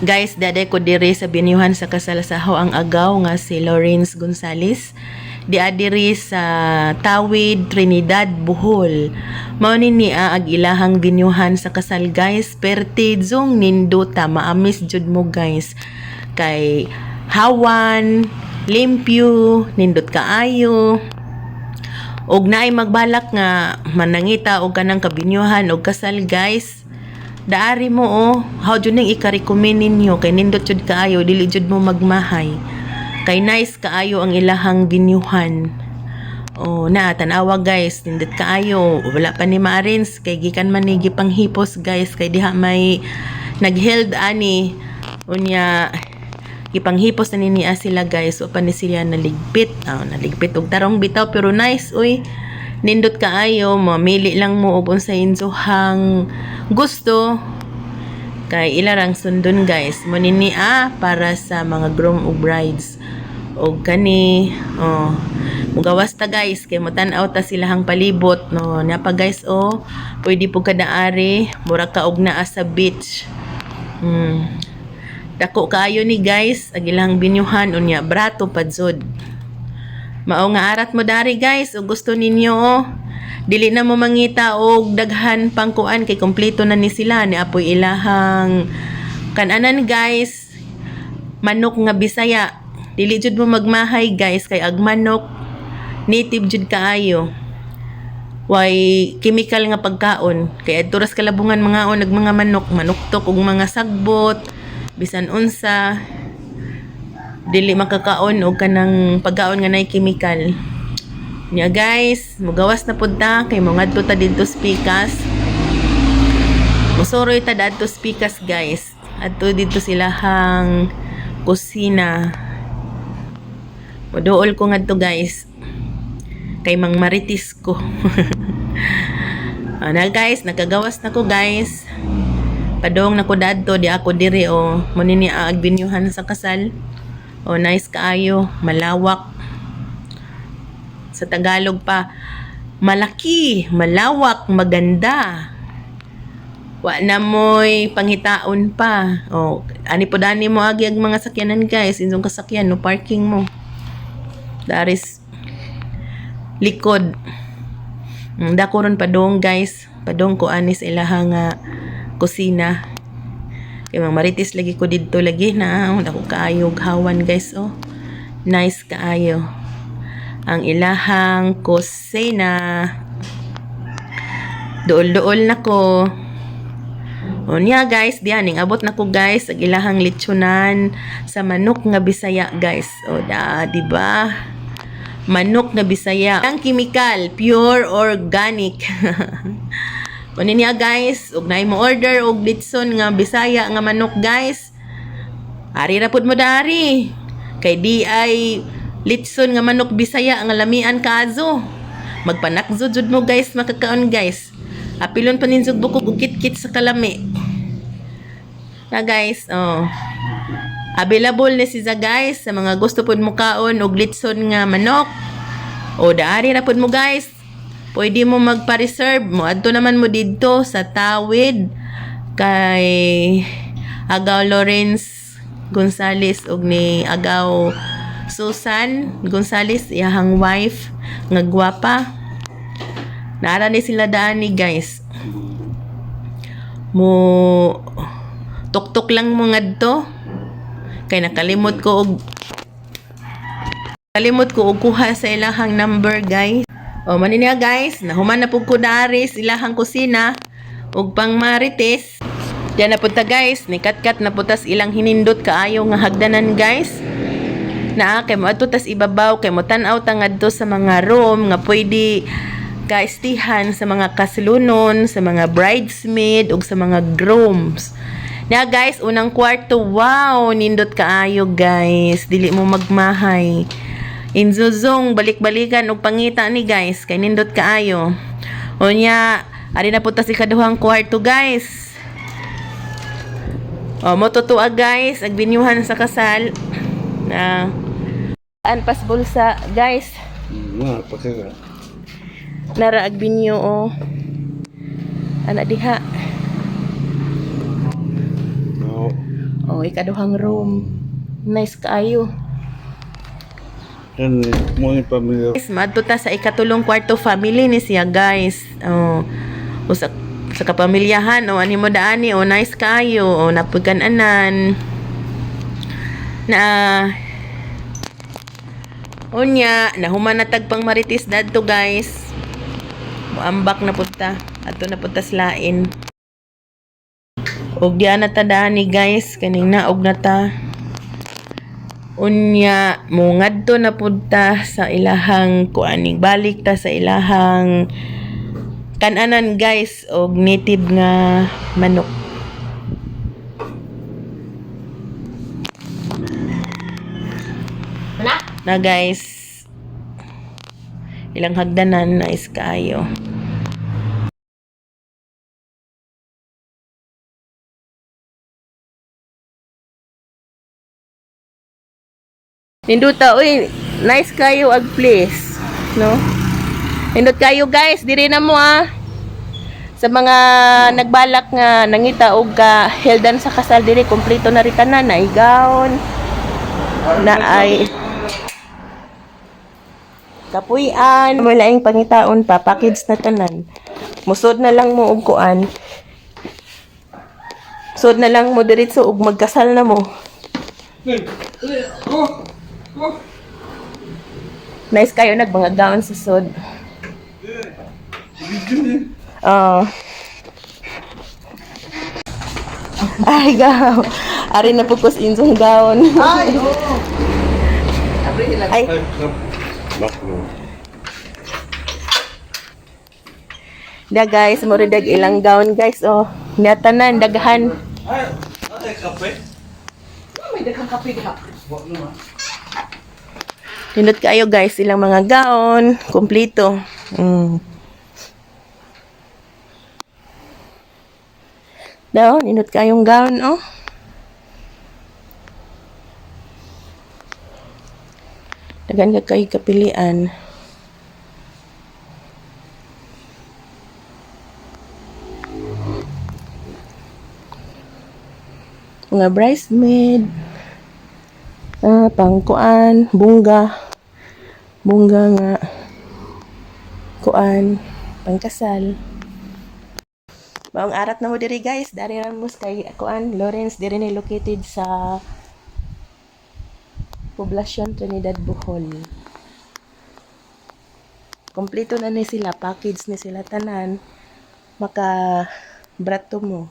Guys, dade ko diri sa binyuhan sa kasalasaho ang agaw nga si Lawrence Gonzales. Di adiri sa Tawid, Trinidad, Bohol. Mao ni niya ag ilahang binyuhan sa kasal guys. Pertidzong ninduta maamis jud mo guys. Kay hawan, limpyo, nindot kaayo. Og naay magbalak nga manangita og kanang kabinyuhan og kasal guys. Daari mo how jud ning ika-recommend ninyo kay nindot jud kaayo dili jud mo magmahay. Kay nice kaayo ang ilahang binyuhan. Na tanawa guys, nindot kaayo. Wala pa ni ma-arrange kay gikan man ni gipanghipos guys kay diha may nag-held ani. Unya gipanghipos na niya sila guys. O pa ni sila naligpit. Naligpit og tarong bitaw pero nice uy. Nindot kaayo, mamili lang mo og unsa insuhang gusto kay ilarang sundon guys mo nini para sa mga groom o brides og kani mugawas ta guys kay motan-aw ta silahang palibot no napa guys pwede po kadaari mura ka og naa sa beach dako kaayo ni guys ag ilang binyuhan unya brato padzod mao nga arat mo dari guys ug gusto ninyo dili na mo mangita og daghan pangkuan kay kompleto na ni sila ni apoy ilahang kananan guys manok nga Bisaya dili jud mo magmahay guys kay ag manok native jud kaayo way chemical nga pagkaon kay adturas kalabungan mga nag mga manoktok og mga sagbot bisan unsa dili makakaon og kanang pagkaon nga nay chemical. Nya guys, mugawas na pud ta kay mo ngadto ta didto Pikas. Musuroy ta dadto Pikas guys. Adto didto silahang kusina. Moduol ko ngadto guys. Kay mang maritis ko. Ana guys, nakagawas na ko guys. Padong na ko dadto di ako diri mo nini ag binyuhan sa kasal. Nice kaayo, malawak. Sa Tagalog pa, malaki, malawak, maganda. Wa na mo'y panghitaon pa. Ani po dani mo agi ang mga sakyanan guys. Insong kasakyan, no parking mo. Daris likod. Dako ron padong guys. Padong ko anis ilahang kusina. Kaya maritis lagi ko dito lagi na. Dako kaayo hawan guys Nice kaayo. Ang ilahang kusina. Dool-dool na ko. Niya guys, diyan abot na ko guys ang ilahang litsunan sa manok nga Bisaya guys. Di ba? Manok nga Bisaya. Ang chemical, pure organic. Niya guys, ug naay mo order og litson nga Bisaya nga manok guys. Ari ra pud mo dari. Kay di ay litson nga manok Bisaya nga lamian kaazo. Magpanakzo jud mo guys, makakaon guys. Apilon pa ninjog bukog og kit-kit sa kalami. Na guys, available ni siya guys sa mga gusto pud mo kaon og litson nga manok. Daari ra pud mo guys. Pwede mo magpa-reserve mo. Adto naman mo didto sa Tawid kay Agaw Lawrence Gonzales og ni Agaw Susan Gonzales, iyahang wife nga gwapa. Naara ni sila daan ni guys. Mo tuktok lang mo ngadto. Kay nakalimot ko og kuha sa ilahang number guys. Maniniya guys, nahuman na pug ko dari ilahang kusina og pang marites. Diyan na punta guys, nikat-kat na putas ilang hinindot kaayo nga hagdanan guys. Kay mo ato tas ibabaw kay mo tan-aw ta ngadto sa mga room nga pwede kaistihan sa mga kaslunon, sa mga bridesmaid ug sa mga grooms. Guys, unang kwarto, wow, nindot kaayo guys. Dili mo magmahay. Inzuzong balik-balikan og pangita ni guys kay nindot kaayo. Unya, ari na punta si kaduhang kwarto guys. Mo tutua guys, ag binyuhan sa kasal. Anpas bulsa guys. Pagkaga. Nara ag binyo ana diha. Oh, ikaduhang room. Nice kaayo. Yan, mo ni pamilya. Guys, madto ta sa ikatulong kwarto family ni siya, guys. Oh, usa sa kapamilyahan o ani mo daani o nice kaayo o napugkan-anan na unya nahuman na tagpang maritis dadto, guys. Muambak na punta ato na punta slain. Og diya na ta daani, guys, kaning naog na ta. Unya mo ngadto na punta sa ilahang kuaning balik ta sa ilahang kananan, guys, og native nga manok. Na, guys, ilang hagdanan nice kaayo. Ninduta, uy, nice kayo ag place, no? Nindot kayo, guys, diri na mo sa mga nagbalak nga nangita og ka heldan sa kasal diri, kompleto na ri tanan, na gown, na ay kapuy-an, mo laing pangitaon pa, package na tanan. Musod na lang mo og kuan. Musod na lang mo diretso og magkasal na mo. Nice kayo nagbanga gown sa sud. Ay, gaw. Ari na pugkos insong gown. Ay. Da, guys, mo rin dag ilang gown, guys. Oh, natanan daghan. Ay, kape? May daghang kape diha. Tindot kayo, guys, ilang mga gown, kompleto. Daw, nindot kayong gown, oh. Dagan ka kayo kapilian. Mga bridesmaid. Pangkuan, bunga nga kuan, pangkasal. Baong arat na mo diri, guys, dari ramos kay kuan Lawrence, diri ni located sa Poblacion Trinidad, Bohol. Kompleto na ni sila, package ni sila tanan, maka brato mo.